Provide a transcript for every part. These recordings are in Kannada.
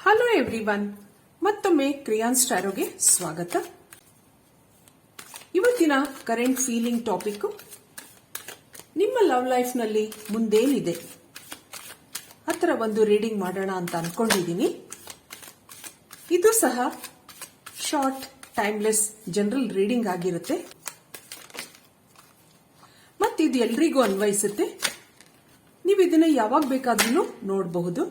ಹಲೋ ಎವ್ರಿವನ್, ಮತ್ತೊಮ್ಮೆ ಕ್ರಿಯಾನ್ಸ್ ಟ್ಯಾರೋಗೆ ಸ್ವಾಗತ. ಇವತ್ತಿನ ಕರೆಂಟ್ ಫೀಲಿಂಗ್ ಟಾಪಿಕ್, ನಿಮ್ಮ ಲವ್ ಲೈಫ್ ನಲ್ಲಿ ಮುಂದೇನಿದೆ ಆ ಥರ ಒಂದು ರೀಡಿಂಗ್ ಮಾಡೋಣ ಅಂತ ಅನ್ಕೊಂಡಿದ್ದೀನಿ. ಇದು ಸಹ ಶಾರ್ಟ್ ಟೈಮ್ಲೆಸ್ ಜನರಲ್ ರೀಡಿಂಗ್ ಆಗಿರುತ್ತೆ ಮತ್ತು ಇದು ಎಲ್ರಿಗೂ ಅನ್ವಯಿಸುತ್ತೆ. ನೀವು ಇದನ್ನ ಯಾವಾಗ ಬೇಕಾದ್ರೂ ನೋಡಬಹುದು.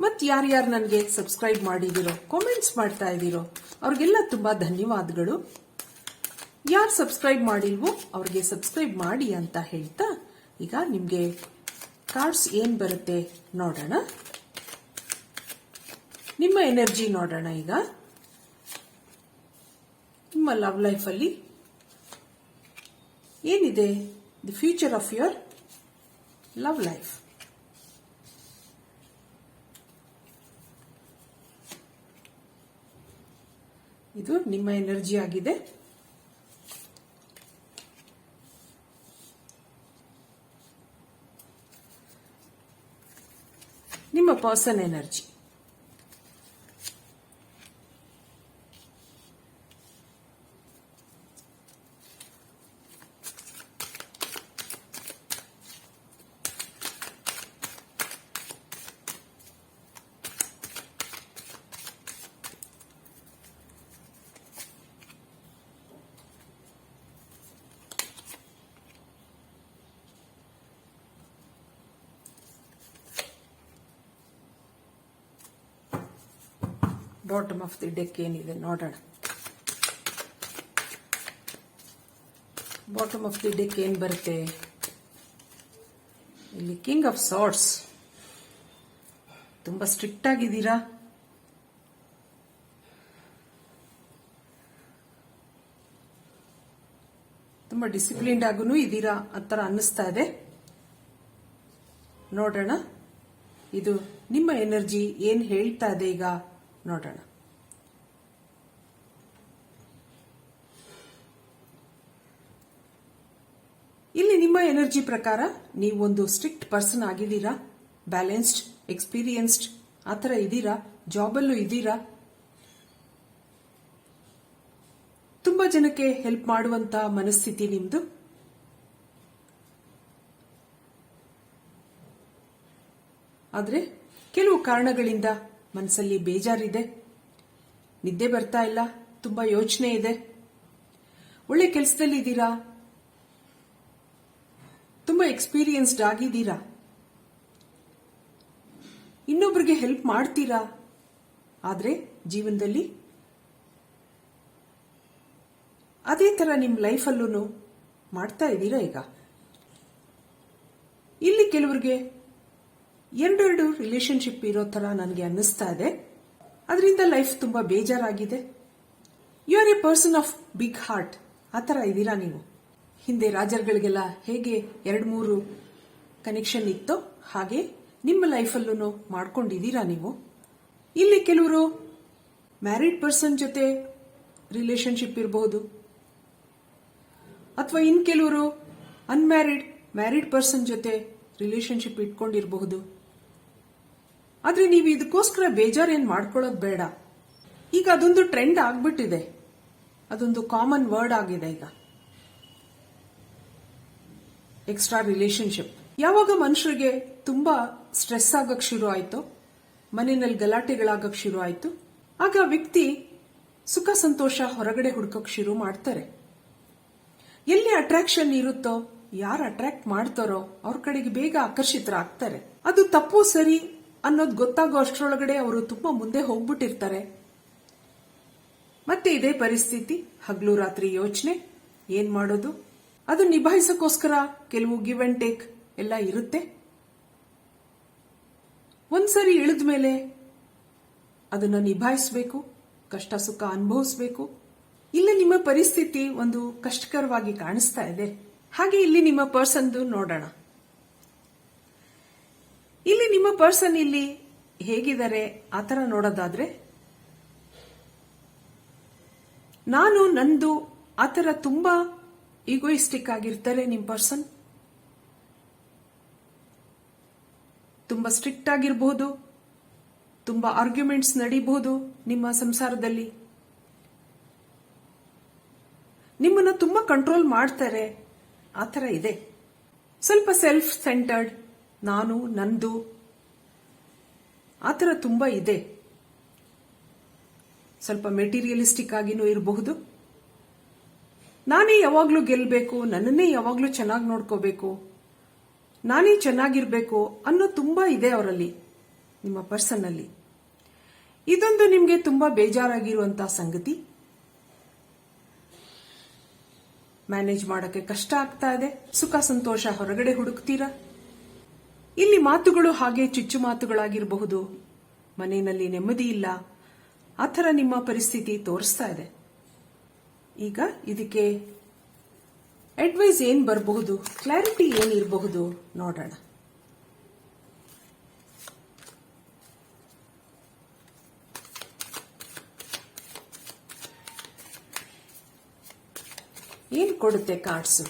ಮತ್ತು ಯಾರ್ಯಾರು ನನಗೆ ಸಬ್ಸ್ಕ್ರೈಬ್ ಮಾಡಿದಿರೋ, ಕಾಮೆಂಟ್ಸ್ ಮಾಡ್ತಾ ಇದ್ದೀರೋ ಅವ್ರಿಗೆಲ್ಲ ತುಂಬಾ ಧನ್ಯವಾದಗಳು. ಯಾರು ಸಬ್ಸ್ಕ್ರೈಬ್ ಮಾಡಿಲ್ವೋ ಅವ್ರಿಗೆ ಸಬ್ಸ್ಕ್ರೈಬ್ ಮಾಡಿ ಅಂತ ಹೇಳ್ತಾ, ಈಗ ನಿಮಗೆ ಕಾರ್ಡ್ಸ್ ಏನ್ ಬರುತ್ತೆ ನೋಡೋಣ. ನಿಮ್ಮ ಎನರ್ಜಿ ನೋಡೋಣ. ಈಗ ನಿಮ್ಮ ಲವ್ ಲೈಫ್ ಅಲ್ಲಿ ಏನಿದೆ, the future of your love life. ಇದು ನಿಮ್ಮ ಎನರ್ಜಿ ಆಗಿದೆ. ನಿಮ್ಮ person energy. Bottom of the deck ಏನಿದೆ ನೋಡೋಣ. ಬಾಟಮ್ ಆಫ್ ದಿ ಡೆಕ್ ಏನ್ ಬರುತ್ತೆ ಇಲ್ಲಿ? King of swords. ತುಂಬಾ ಸ್ಟ್ರಿಕ್ಟ್ ಆಗಿದ್ದೀರಾ, ತುಂಬಾ ಡಿಸಿಪ್ಲಿನ್ಡ್ ಆಗೂ ಇದ್ದೀರಾ ಆತರ ಅನ್ನಿಸ್ತಾ ಇದೆ. ನೋಡೋಣ ಇದು ನಿಮ್ಮ ಎನರ್ಜಿ ಏನ್ ಹೇಳ್ತಾ ಇದೆ ಈಗ ನೋಡೋಣ. ಇಲ್ಲಿ ನಿಮ್ಮ ಎನರ್ಜಿ ಪ್ರಕಾರ ನೀವು ಒಂದು ಸ್ಟ್ರಿಕ್ಟ್ ಪರ್ಸನ್ ಆಗಿದ್ದೀರಾ, ಬ್ಯಾಲೆನ್ಸ್ಡ್, ಎಕ್ಸ್ಪೀರಿಯನ್ಸ್ಡ್ ಆತರ ಇದ್ದೀರಾ, ಜಾಬಲ್ಲೂ ಇದ್ದೀರಾ, ತುಂಬಾ ಜನಕ್ಕೆ ಹೆಲ್ಪ್ ಮಾಡುವಂತ ಮನಸ್ಥಿತಿ ನಿಮ್ದು. ಆದ್ರೆ ಕೆಲವು ಕಾರಣಗಳಿಂದ ಮನಸ್ಸಲ್ಲಿ ಬೇಜಾರಿದೆ, ನಿದ್ದೆ ಬರ್ತಾ ಇಲ್ಲ, ತುಂಬಾ ಯೋಚನೆ ಇದೆ. ಒಳ್ಳೆ ಕೆಲಸದಲ್ಲಿ ಇದ್ದೀರಾ, ತುಂಬಾ ಎಕ್ಸ್ಪೀರಿಯನ್ಸ್ಡ್ ಆಗಿದ್ದೀರಾ, ಇನ್ನೊಬ್ಬರಿಗೆ ಹೆಲ್ಪ್ ಮಾಡ್ತೀರಾ. ಆದ್ರೆ ಜೀವನದಲ್ಲಿ ಅದೇ ತರ ನಿಮ್ ಲೈಫಲ್ಲೂ ಮಾಡ್ತಾ ಇದ್ದೀರಾ. ಈಗ ಇಲ್ಲಿ ಕೆಲವರಿಗೆ ಎರಡೆರಡು ರಿಲೇಶನ್ಶಿಪ್ ಇರೋ ತರ ನನಗೆ ಅನ್ನಿಸ್ತಾ ಇದೆ. ಅದರಿಂದ ಲೈಫ್ ತುಂಬಾ ಬೇಜಾರಾಗಿದೆ. You are a person of big heart ಆ ತರ ಇದ್ದೀರಾ ನೀವು. ಹಿಂದೆ ರಾಜರುಗಳಿಗೆಲ್ಲ ಹೇಗೆ 2-3 ಕನೆಕ್ಷನ್ ಇತ್ತೋ ಹಾಗೆ ನಿಮ್ಮ ಲೈಫಲ್ಲೂ ಮಾಡ್ಕೊಂಡಿದ್ದೀರಾ ನೀವು. ಇಲ್ಲಿ ಕೆಲವರು ಮ್ಯಾರಿಡ್ ಪರ್ಸನ್ ಜೊತೆ ರಿಲೇಶನ್ಶಿಪ್ ಇರಬಹುದು, ಅಥವಾ ಇನ್ ಕೆಲವರು ಮ್ಯಾರಿಡ್ ಪರ್ಸನ್ ಜೊತೆ ರಿಲೇಶನ್ಶಿಪ್ ಇಟ್ಕೊಂಡಿರಬಹುದು. ಆದ್ರೆ ನೀವು ಇದಕ್ಕೋಸ್ಕರ ಬೇಜಾರೇನ್ ಮಾಡ್ಕೊಳ್ಳೋದು ಬೇಡ. ಈಗ ಅದೊಂದು ಟ್ರೆಂಡ್ ಆಗ್ಬಿಟ್ಟಿದೆ, ಅದೊಂದು ಕಾಮನ್ ವರ್ಡ್ ಆಗಿದೆ. ಈಗ ಎಕ್ಸ್ಟ್ರಾ ರಿಲೇಶನ್ಶಿಪ್ ಯಾವಾಗ ಮನುಷ್ಯರಿಗೆ ತುಂಬಾ ಸ್ಟ್ರೆಸ್ ಆಗಕ್ ಶುರು ಆಯ್ತು, ಮನೆಯಲ್ಲಿ ಗಲಾಟೆಗಳಾಗಕ್ ಶುರು ಆಯ್ತು, ಆಗ ವ್ಯಕ್ತಿ ಸುಖ ಸಂತೋಷ ಹೊರಗಡೆ ಹುಡ್ಕಕ್ ಶುರು ಮಾಡ್ತಾರೆ. ಎಲ್ಲಿ ಅಟ್ರಾಕ್ಷನ್ ಇರುತ್ತೋ, ಯಾರು ಅಟ್ರಾಕ್ಟ್ ಮಾಡ್ತಾರೋ ಅವ್ರ ಕಡೆಗೆ ಬೇಗ ಆಕರ್ಷಿತರಾಗ್ತಾರೆ. ಅದು ತಪ್ಪು ಸರಿ ಅನ್ನೋದು ಗೊತ್ತಾಗೋ ಅಷ್ಟರೊಳಗಡೆ ಅವರು ತುಂಬಾ ಮುಂದೆ ಹೋಗ್ಬಿಟ್ಟಿರ್ತಾರೆ. ಮತ್ತೆ ಇದೇ ಪರಿಸ್ಥಿತಿ, ಹಗಲು ರಾತ್ರಿ ಯೋಚನೆ, ಏನ್ ಮಾಡೋದು, ಅದು ನಿಭಾಯಿಸೋಕೋಸ್ಕರ ಕೆಲವು ಗಿವ್ ಅಂಡ್ ಟೇಕ್ ಎಲ್ಲ ಇರುತ್ತೆ. ಒಂದ್ಸರಿ ಇಳಿದ ಮೇಲೆ ಅದನ್ನ ನಿಭಾಯಿಸಬೇಕು, ಕಷ್ಟ ಸುಖ ಅನುಭವಿಸಬೇಕು. ಇಲ್ಲಿ ನಿಮ್ಮ ಪರಿಸ್ಥಿತಿ ಒಂದು ಕಷ್ಟಕರವಾಗಿ ಕಾಣಿಸ್ತಾ ಇದೆ. ಹಾಗೆ ಇಲ್ಲಿ ನಿಮ್ಮ ಪರ್ಸನ್ದು ನೋಡೋಣ. ಇಲ್ಲಿ ನಿಮ್ಮ ಪರ್ಸನ್ ಇಲ್ಲಿ ಹೇಗಿದ್ದಾರೆ ಆತರ ನೋಡೋದಾದ್ರೆ, ನಾನು ನಂದು ಆತರ ತುಂಬಾ ಈಗೋಯಿಸ್ಟಿಕ್ ಆಗಿರ್ತಾರೆ ನಿಮ್ ಪರ್ಸನ್. ತುಂಬಾ ಸ್ಟ್ರಿಕ್ಟ್ ಆಗಿರಬಹುದು, ತುಂಬಾ ಆರ್ಗ್ಯುಮೆಂಟ್ಸ್ ನಡೀಬಹುದು ನಿಮ್ಮ ಸಂಸಾರದಲ್ಲಿ. ನಿಮ್ಮನ್ನ ತುಂಬಾ ಕಂಟ್ರೋಲ್ ಮಾಡ್ತಾರೆ, ಆ ಥರ ಇದೆ. ಸ್ವಲ್ಪ ಸೆಲ್ಫ್ ಸೆಂಟರ್ಡ್, ನಾನು ನಂದು, ಆ ಥರ ತುಂಬಾ ಇದೆ. ಸ್ವಲ್ಪ ಮೆಟೀರಿಯಲಿಸ್ಟಿಕ್ ಆಗಿನೂ ಇರಬಹುದು. ನಾನೇ ಯಾವಾಗ್ಲೂ ಗೆಲ್ಲಬೇಕು, ನನ್ನನ್ನೇ ಯಾವಾಗ್ಲೂ ಚೆನ್ನಾಗಿ ನೋಡ್ಕೋಬೇಕು, ನಾನೇ ಚೆನ್ನಾಗಿರ್ಬೇಕು ಅನ್ನೋ ತುಂಬಾ ಇದೆ ಅವರಲ್ಲಿ, ನಿಮ್ಮ ಪರ್ಸನ್ ಅಲ್ಲಿ. ಇದೊಂದು ನಿಮ್ಗೆ ತುಂಬಾ ಬೇಜಾರಾಗಿರುವಂತಹ ಸಂಗತಿ. ಮ್ಯಾನೇಜ್ ಮಾಡಕ್ಕೆ ಕಷ್ಟ ಆಗ್ತಾ ಇದೆ. ಸುಖ ಸಂತೋಷ ಹೊರಗಡೆ ಹುಡುಕ್ತೀರಾ. ಇಲ್ಲಿ ಮಾತುಗಳು ಹಾಗೆ ಚುಚ್ಚು ಮಾತುಗಳಾಗಿರಬಹುದು. ಮನೆಯಲ್ಲಿ ನೆಮ್ಮದಿ ಇಲ್ಲ, ಆ ಥರ ನಿಮ್ಮ ಪರಿಸ್ಥಿತಿ ತೋರಿಸ್ತಾ ಇದೆ. ಈಗ ಇದಕ್ಕೆ ಅಡ್ವೈಸ್ ಏನ್ ಬರಬಹುದು, ಕ್ಲಾರಿಟಿ ಏನಿರಬಹುದು ನೋಡೋಣ. ಏನ್ ಕೊಡುತ್ತೆ cards?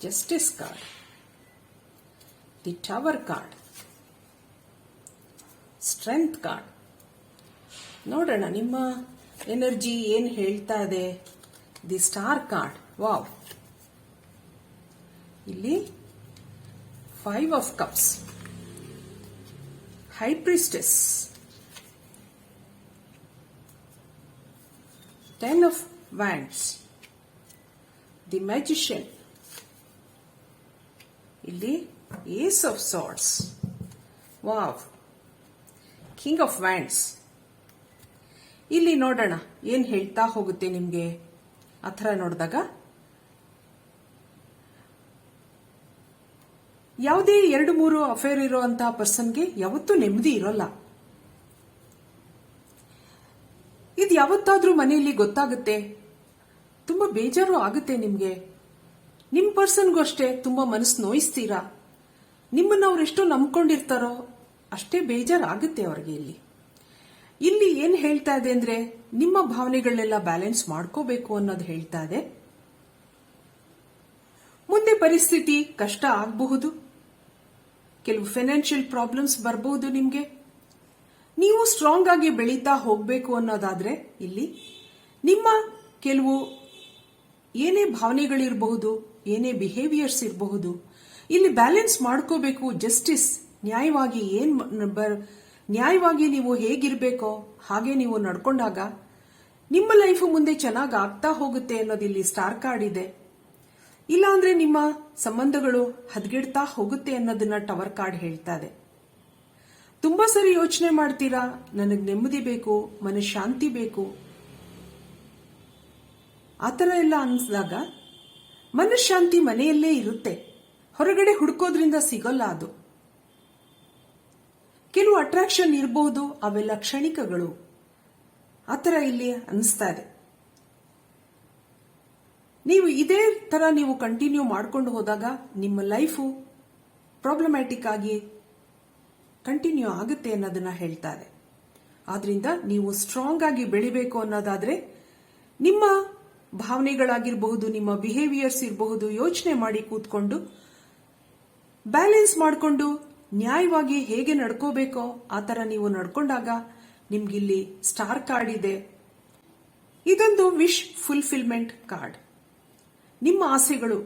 Justice card, the Tower card, Strength card. ನೋಡೋಣ ನಿಮ್ಮ ಎನರ್ಜಿ ಏನ್ ಹೇಳ್ತಾ ಇದೆ. The star card, wow. ಇಲ್ಲಿ 5 of Cups, High Priestess, 10 of Wands, the Magician, ಇಲ್ಲಿ Ace of Swords, wow. King of Wands. ಇಲ್ಲಿ ನೋಡೋಣ ಏನ್ ಹೇಳ್ತಾ ಹೋಗುತ್ತೆ ನಿಮ್ಗೆ. ಆ ಥರ ನೋಡಿದಾಗ ಯಾವುದೇ 2-3 ಅಫೇರ್ ಇರುವಂತಹ ಪರ್ಸನ್ಗೆ ಯಾವತ್ತೂ ನೆಮ್ಮದಿ ಇರೋಲ್ಲ. ಇದು ಯಾವತ್ತಾದ್ರೂ ಮನೆಯಲ್ಲಿ ಗೊತ್ತಾಗುತ್ತೆ, ತುಂಬಾ ಬೇಜಾರು ಆಗುತ್ತೆ ನಿಮ್ಗೆ. ನಿಮ್ ಪರ್ಸನ್ಗೂ ಅಷ್ಟೇ ತುಂಬಾ ಮನಸ್ಸು ನೋಯಿಸ್ತೀರಾ. ನಿಮ್ಮನ್ನ ಅವ್ರೆಷ್ಟು ನಂಬ್ಕೊಂಡಿರ್ತಾರೋ ಅಷ್ಟೇ ಬೇಜಾರಾಗುತ್ತೆ ಅವ್ರಿಗೆ. ಇಲ್ಲಿ ಏನ್ ಹೇಳ್ತಾ ಇದೆ ಅಂದ್ರೆ ನಿಮ್ಮ ಭಾವನೆಗಳನ್ನೆಲ್ಲ ಬ್ಯಾಲೆನ್ಸ್ ಮಾಡ್ಕೋಬೇಕು ಅನ್ನೋದು ಹೇಳ್ತಾ ಇದೆ. ಮುಂದೆ ಪರಿಸ್ಥಿತಿ ಕಷ್ಟ ಆಗಬಹುದು, ಕೆಲವು ಫೈನಾನ್ಷಿಯಲ್ ಪ್ರಾಬ್ಲಮ್ಸ್ ಬರಬಹುದು ನಿಮ್ಗೆ. ನೀವು ಸ್ಟ್ರಾಂಗ್ ಆಗಿ ಬೆಳೀತಾ ಹೋಗ್ಬೇಕು ಅನ್ನೋದಾದ್ರೆ ಇಲ್ಲಿ ನಿಮ್ಮ ಕೆಲವು ಏನೇ ಭಾವನೆಗಳಿರಬಹುದು, ಏನೇ ಬಿಹೇವಿಯರ್ಸ್ ಇರಬಹುದು, ಇಲ್ಲಿ ಬ್ಯಾಲೆನ್ಸ್ ಮಾಡ್ಕೋಬೇಕು. ಜಸ್ಟಿಸ್, ನ್ಯಾಯವಾಗಿ ನೀವು ಹೇಗಿರ್ಬೇಕೋ ಹಾಗೆ ನೀವು ನಡ್ಕೊಂಡಾಗ ನಿಮ್ಮ ಲೈಫ್ ಮುಂದೆ ಚೆನ್ನಾಗಿ ಆಗ್ತಾ ಹೋಗುತ್ತೆ ಅನ್ನೋದು ಇಲ್ಲಿ ಸ್ಟಾರ್ ಕಾರ್ಡ್ ಇದೆ. ಇಲ್ಲ ಅಂದ್ರೆ ನಿಮ್ಮ ಸಂಬಂಧಗಳು ಹದಗೆಡ್ತಾ ಹೋಗುತ್ತೆ ಅನ್ನೋದನ್ನ ಟವರ್ ಕಾರ್ಡ್ ಹೇಳ್ತಾ ಇದೆ. ತುಂಬಾ ಸರಿ ಯೋಚನೆ ಮಾಡ್ತೀರಾ, ನನಗ್ ನೆಮ್ಮದಿ ಬೇಕು, ಮನಃಶಾಂತಿ ಬೇಕು, ಆತರ ಎಲ್ಲ ಅನ್ಸಿದಾಗ ಮನಃಶಾಂತಿ ಮನೆಯಲ್ಲೇ ಇರುತ್ತೆ, ಹೊರಗಡೆ ಹುಡುಕೋದ್ರಿಂದ ಸಿಗೋಲ್ಲ ಅದು. ಕೆಲವು ಅಟ್ರಾಕ್ಷನ್ ಇರಬಹುದು, ಅವೆಲ್ಲ ಕ್ಷಣಿಕಗಳು, ಆತರ ಇಲ್ಲಿ ಅನಿಸ್ತಾ ಇದೆ. ನೀವು ಇದೇ ತರ ನೀವು ಕಂಟಿನ್ಯೂ ಮಾಡ್ಕೊಂಡು ಹೋದಾಗ ನಿಮ್ಮ ಲೈಫು ಪ್ರಾಬ್ಲಮ್ಯಾಟಿಕ್ ಆಗಿ ಕಂಟಿನ್ಯೂ ಆಗುತ್ತೆ ಅನ್ನೋದನ್ನ ಹೇಳ್ತಾ ಇದೆ. ಆದ್ರಿಂದ ನೀವು ಸ್ಟ್ರಾಂಗ್ ಆಗಿ ಬೆಳಿಬೇಕು ಅನ್ನೋದಾದ್ರೆ ನಿಮ್ಮ ಭಾವನೆಗಳಾಗಿರಬಹುದು, ನಿಮ್ಮ ಬಿಹೇವಿಯರ್ಸ್ ಇರಬಹುದು, ಯೋಚನೆ ಮಾಡಿ ಕೂತ್ಕೊಂಡು ಬ್ಯಾಲೆನ್ಸ್ ಮಾಡಿಕೊಂಡು ನ್ಯಾಯವಾಗಿ ಹೇಗೆ ನಡ್ಕೋಬೇಕೋ ಆ ತರ ನೀವು ನಡ್ಕೊಂಡಾಗ ನಿಮ್ಗಿಲ್ಲಿ ಸ್ಟಾರ್ ಕಾರ್ಡ್ ಇದೆ. ಇದೊಂದು ವಿಶ್ ಫುಲ್ಫಿಲ್ಮೆಂಟ್ ಕಾರ್ಡ್. ನಿಮ್ಮ ಆಸೆಗಳು,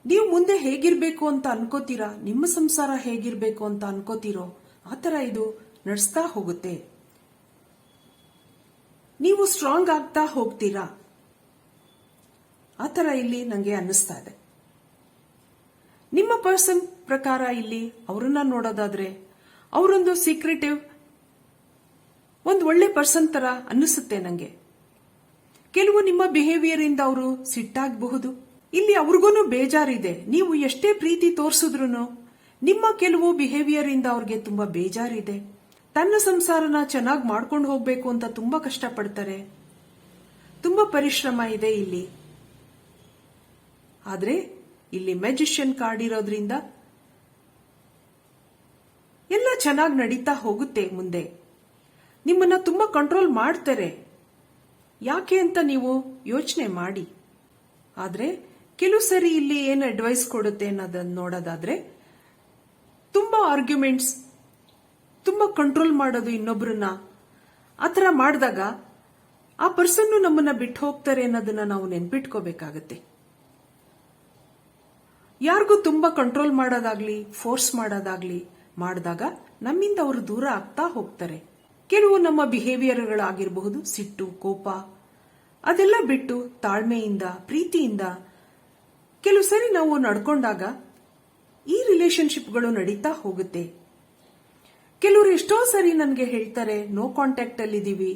ನೀವು ಮುಂದೆ ಹೇಗಿರ್ಬೇಕು ಅಂತ ಅನ್ಕೋತೀರಾ, ನಿಮ್ಮ ಸಂಸಾರ ಹೇಗಿರ್ಬೇಕು ಅಂತ ಅನ್ಕೋತೀರೋ ಆ ತರ ಇದು ನಡೆಸ್ತಾ ಹೋಗುತ್ತೆ. ನೀವು ಸ್ಟ್ರಾಂಗ್ ಆಗ್ತಾ ಹೋಗ್ತೀರಾ, ಆ ತರ ಇಲ್ಲಿ ನಂಗೆ ಅನ್ನಿಸ್ತಾ ಇದೆ. ನಿಮ್ಮ ಪರ್ಸನ್ ಪ್ರಕಾರ ಇಲ್ಲಿ ಅವರನ್ನ ನೋಡೋದಾದ್ರೆ ಅವರೊಂದು ಸೀಕ್ರೆಟಿವ್, ಒಂದು ಒಳ್ಳೆ ಪರ್ಸನ್ ತರ ಅನ್ನಿಸುತ್ತೆ ನಂಗೆ. ಕೆಲವು ನಿಮ್ಮ ಬಿಹೇವಿಯರ್ ಇಂದ ಅವರು ಸಿಟ್ಟಾಗಬಹುದು. ಇಲ್ಲಿ ಅವ್ರಿಗೂ ಬೇಜಾರಿದೆ. ನೀವು ಎಷ್ಟೇ ಪ್ರೀತಿ ತೋರಿಸಿದ್ರು ನಿಮ್ಮ ಕೆಲವು ಬಿಹೇವಿಯರ್ ಇಂದ ಅವ್ರಿಗೆ ತುಂಬಾ ಬೇಜಾರಿದೆ. ತನ್ನ ಸಂಸಾರನ ಚೆನ್ನಾಗಿ ಮಾಡ್ಕೊಂಡು ಹೋಗ್ಬೇಕು ಅಂತ ತುಂಬಾ ಕಷ್ಟಪಡ್ತಾರೆ, ತುಂಬಾ ಪರಿಶ್ರಮ ಇದೆ ಇಲ್ಲಿ. ಆದ್ರೆ ಇಲ್ಲಿ ಮ್ಯಾಜಿಷಿಯನ್ ಕಾರ್ಡ್ ಇರೋದ್ರಿಂದ ಎಲ್ಲ ಚೆನ್ನಾಗಿ ನಡೀತಾ ಹೋಗುತ್ತೆ ಮುಂದೆ. ನಿಮ್ಮನ್ನ ತುಂಬಾ ಕಂಟ್ರೋಲ್ ಮಾಡ್ತಾರೆ. ಯಾಕೆ ಅಂತ ನೀವು ಯೋಚನೆ ಮಾಡಿ. ಆದ್ರೆ ಕೆಲವು ಸರಿ ಇಲ್ಲಿ ಏನು ಅಡ್ವೈಸ್ ಕೊಡುತ್ತೆ ಅನ್ನೋದನ್ನ ನೋಡೋದಾದ್ರೆ, ತುಂಬಾ ಆರ್ಗ್ಯುಮೆಂಟ್ಸ್, ತುಂಬಾ ಕಂಟ್ರೋಲ್ ಮಾಡೋದು ಇನ್ನೊಬ್ರನ್ನ, ಆತರ ಮಾಡಿದಾಗ ಆ ಪರ್ಸನ್ ನಮ್ಮನ್ನ ಬಿಟ್ಟು ಹೋಗ್ತಾರೆ ಅನ್ನೋದನ್ನ ನಾವು ನೆನ್ಪಿಟ್ಕೋಬೇಕಾಗತ್ತೆ. ಯಾರಿಗೂ ತುಂಬಾ ಕಂಟ್ರೋಲ್ ಮಾಡೋದಾಗ್ಲಿ, ಫೋರ್ಸ್ ಮಾಡೋದಾಗ್ಲಿ ಮಾಡಿದಾಗ ನಮ್ಮಿಂದ ಅವರು ದೂರ ಆಗ್ತಾ ಹೋಗ್ತಾರೆ. ಕೆಲವು ನಮ್ಮ ಬಿಹೇವಿಯರ್ಗಳಾಗಿರಬಹುದು, ಸಿಟ್ಟು, ಕೋಪ, ಅದೆಲ್ಲ ಬಿಟ್ಟು ತಾಳ್ಮೆಯಿಂದ, ಪ್ರೀತಿಯಿಂದ ಕೆಲವು ಸರಿ ನಾವು ನಡ್ಕೊಂಡಾಗ ಈ ರಿಲೇಶನ್ಶಿಪ್ಗಳು ನಡೀತಾ ಹೋಗುತ್ತೆ. ಕೆಲವರು ಎಷ್ಟೋ ಸರಿ ನನಗೆ ಹೇಳ್ತಾರೆ, ನೋ ಕಾಂಟ್ಯಾಕ್ಟ್ ಅಲ್ಲಿ ಇದೀವಿ,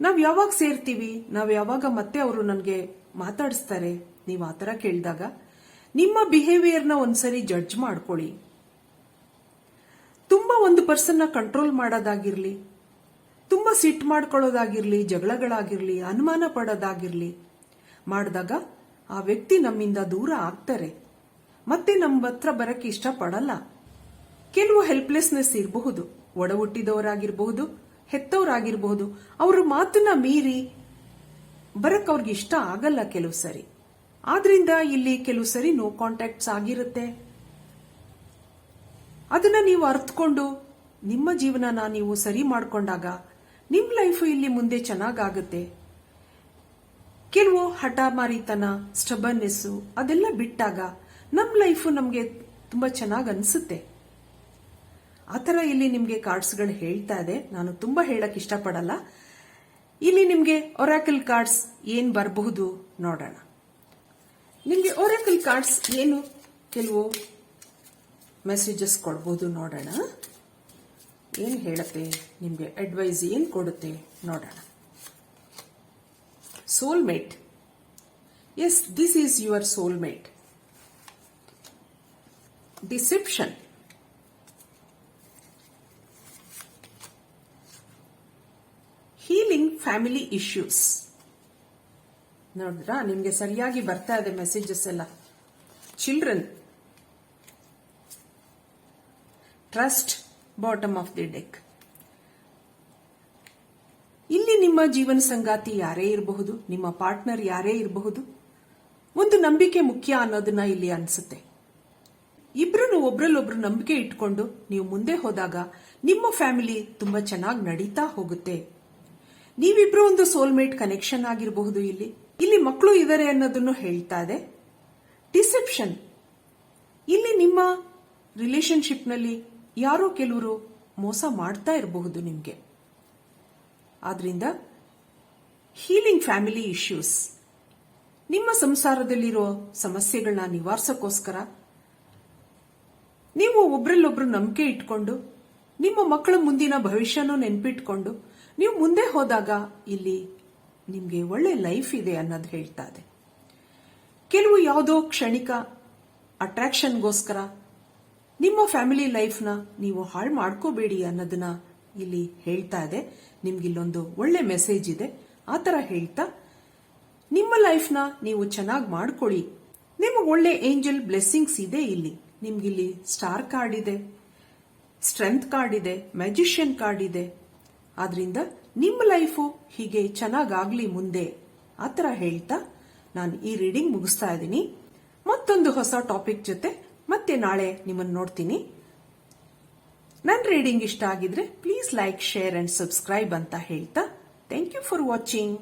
ನಾವ್ ಯಾವಾಗ ಸೇರ್ತೀವಿ, ನಾವ್ ಯಾವಾಗ ಮತ್ತೆ ಅವರು ನನಗೆ ಮಾತಾಡಿಸ್ತಾರೆ. ನೀವು ಆತರ ಕೇಳಿದಾಗ ನಿಮ್ಮ ಬಿಹೇವಿಯರ್ನ ಒಂದ್ಸರಿ ಜಡ್ಜ್ ಮಾಡ್ಕೊಳ್ಳಿ. ತುಂಬಾ ಒಂದು ಪರ್ಸನ್ನ ಕಂಟ್ರೋಲ್ ಮಾಡೋದಾಗಿರ್ಲಿ, ತುಂಬಾ ಸಿಟ್ಟು ಮಾಡ್ಕೊಳ್ಳೋದಾಗಿರ್ಲಿ, ಜಗಳಗಳಾಗಿರ್ಲಿ, ಅನುಮಾನ ಪಡೋದಾಗಿರ್ಲಿ ಮಾಡಿದಾಗ ಆ ವ್ಯಕ್ತಿ ನಮ್ಮಿಂದ ದೂರ ಆಗ್ತಾರೆ, ಮತ್ತೆ ನಮ್ಮ ಹತ್ರ ಬರಕ್ಕೆ ಇಷ್ಟಪಡಲ್ಲ. ಕೆಲವು ಹೆಲ್ಪ್ಲೆಸ್ನೆಸ್ ಇರಬಹುದು, ಒಡ ಹುಟ್ಟಿದವರಾಗಿರಬಹುದು, ಹೆತ್ತವರಾಗಿರಬಹುದು, ಅವ್ರ ಮಾತನ್ನ ಮೀರಿ ಬರಕ್ ಅವ್ರಿಗೆ ಇಷ್ಟ ಆಗಲ್ಲ ಕೆಲವು ಸರಿ. ಆದ್ರಿಂದ ಇಲ್ಲಿ ಕೆಲವು ಸರಿ ನೋ ಕಾಂಟ್ಯಾಕ್ಟ್ಸ್ ಆಗಿರುತ್ತೆ. ಅದನ್ನ ನೀವು ಅರ್ಥಕೊಂಡು ನಿಮ್ಮ ಜೀವನನ ನೀವು ಸರಿ ಮಾಡ್ಕೊಂಡಾಗ ನಿಮ್ ಲೈಫ್ ಇಲ್ಲಿ ಮುಂದೆ ಚೆನ್ನಾಗಾಗುತ್ತೆ. ಕೆಲವು ಹಠಮಾರಿತನ, ಸ್ಟಬನ್ನೆಸ್ಸು ಅದೆಲ್ಲ ಬಿಟ್ಟಾಗ ನಮ್ ಲೈಫು ನಮ್ಗೆ ತುಂಬಾ ಚೆನ್ನಾಗಿ ಅನ್ಸುತ್ತೆ. ಆತರ ಇಲ್ಲಿ ನಿಮ್ಗೆ ಕಾರ್ಡ್ಸ್ಗಳು ಹೇಳ್ತಾ ಇದೆ. ನಾನು ತುಂಬಾ ಹೇಳಕ್ ಇಷ್ಟಪಡಲ್ಲ. ಇಲ್ಲಿ ನಿಮ್ಗೆ ಒರಾಕಲ್ ಕಾರ್ಡ್ಸ್ ಏನ್ ಬರಬಹುದು ನೋಡೋಣ. ನಿಮ್ಗೆ ಒರಾಕಲ್ ಕಾರ್ಡ್ಸ್ ಏನು ಕೆಲವು ಮೆಸೇಜಸ್ ಕೊಡಬಹುದು ನೋಡೋಣ. ಏನ್ ಹೇಳುತ್ತೆ, ನಿಮ್ಗೆ ಅಡ್ವೈಸ್ ಏನ್ ಕೊಡುತ್ತೆ ನೋಡೋಣ. Soulmate. Yes, this is your soulmate. Deception. Healing family issues. ನೋಡಿದ್ರಾ, ನಿಮ್ಗೆ ಸರಿಯಾಗಿ ಬರ್ತಾ ಇದೆ ಮೆಸೇಜಸ್ ಎಲ್ಲ. Children. Trust, bottom of the deck. ಇಲ್ಲಿ ನಿಮ್ಮ ಜೀವನ ಸಂಗಾತಿ ಯಾರೇ ಇರಬಹುದು, ನಿಮ್ಮ ಪಾರ್ಟ್ನರ್ ಯಾರೇ ಇರಬಹುದು, ಒಂದು ನಂಬಿಕೆ ಮುಖ್ಯ ಅನ್ನೋದನ್ನ ಇಲ್ಲಿ ಅನ್ಸುತ್ತೆ. ಇಬ್ರು ಒಬ್ರಲ್ಲೊಬ್ರು ನಂಬಿಕೆ ಇಟ್ಕೊಂಡು ನೀವು ಮುಂದೆ ಹೋದಾಗ ನಿಮ್ಮ ಫ್ಯಾಮಿಲಿ ತುಂಬಾ ಚೆನ್ನಾಗಿ ನಡೀತಾ ಹೋಗುತ್ತೆ. ನೀವಿಬ್ರು ಒಂದು ಸೋಲ್ಮೇಟ್ ಕನೆಕ್ಷನ್ ಆಗಿರಬಹುದು. ಇಲ್ಲಿ ಮಕ್ಕಳು ಇದ್ದಾರೆ ಅನ್ನೋದನ್ನು ಹೇಳ್ತಾ ಇದೆ. ಡಿಸೆಪ್ಷನ್. ಇಲ್ಲಿ ನಿಮ್ಮ ರಿಲೇಶನ್ಶಿಪ್ನಲ್ಲಿ ಯಾರೋ ಕೆಲವರು ಮೋಸ ಮಾಡ್ತಾ ಇರಬಹುದು ನಿಮ್ಗೆ. ಆದ್ರಿಂದ ಹೀಲಿಂಗ್ ಫ್ಯಾಮಿಲಿ ಇಶ್ಯೂಸ್. ನಿಮ್ಮ ಸಂಸಾರದಲ್ಲಿರೋ ಸಮಸ್ಯೆಗಳನ್ನ ನಿವಾರಿಸೋಕ್ಕೋಸ್ಕರ ನೀವು ಒಬ್ರಲ್ಲೊಬ್ರು ನಂಬಿಕೆ ಇಟ್ಕೊಂಡು ನಿಮ್ಮ ಮಕ್ಕಳ ಮುಂದಿನ ಭವಿಷ್ಯನೂ ನೆನ್ಪಿಟ್ಕೊಂಡು ನೀವು ಮುಂದೆ ಹೋದಾಗ ಇಲ್ಲಿ ನಿಮ್ಗೆ ಒಳ್ಳೆ ಲೈಫ್ ಇದೆ ಅನ್ನೋದು ಹೇಳ್ತಾ ಇದೆ. ಕೆಲವು ಯಾವುದೋ ಕ್ಷಣಿಕ ಅಟ್ರಾಕ್ಷನ್ಗೋಸ್ಕರ ನಿಮ್ಮ ಫ್ಯಾಮಿಲಿ ಲೈಫ್ನ ನೀವು ಹಾಳು ಮಾಡ್ಕೋಬೇಡಿ ಅನ್ನೋದನ್ನ ಇಲ್ಲಿ ಹೇಳ್ತಾ ಇದೆ. ನಿಮ್ಗಿಲ್ಲೊಂದು ಒಳ್ಳೆ ಮೆಸೇಜ್ ಇದೆ. ಆತರ ಹೇಳ್ತಾ ನಿಮ್ಮ ಲೈಫ್ನ ನೀವು ಚೆನ್ನಾಗಿ ಮಾಡ್ಕೊಳ್ಳಿ. ನಿಮಗೆ ಒಳ್ಳೆ ಏಂಜಲ್ ಬ್ಲೆಸ್ಸಿಂಗ್ಸ್ ಇದೆ. ಇಲ್ಲಿ ನಿಮ್ಗಿಲ್ಲಿ ಸ್ಟಾರ್ ಕಾರ್ಡ್ ಇದೆ, ಸ್ಟ್ರೆಂತ್ ಕಾರ್ಡ್ ಇದೆ, ಮ್ಯಾಜಿಷಿಯನ್ ಕಾರ್ಡ್ ಇದೆ. ಆದ್ರಿಂದ ನಿಮ್ಮ ಲೈಫು ಹೀಗೆ ಚೆನ್ನಾಗಾಗ್ಲಿ ಮುಂದೆ ಆತರ ಹೇಳ್ತಾ ನಾನು ಈ ರೀಡಿಂಗ್ ಮುಗಿಸ್ತಾ ಇದ್ದೀನಿ. ಮತ್ತೊಂದು ಹೊಸ ಟಾಪಿಕ್ ಜೊತೆ ಮತ್ತೆ ನಾಳೆ ನಿಮ್ಮನ್ನು ನೋಡ್ತೀನಿ. ನನ್ನ ರೀಡಿಂಗ್ ಇಷ್ಟ ಆಗಿದ್ರೆ please like, share and subscribe ಅಂತ ಹೇಳ್ತಾ ಥ್ಯಾಂಕ್ ಯು ಫಾರ್ ವಾಚಿಂಗ್.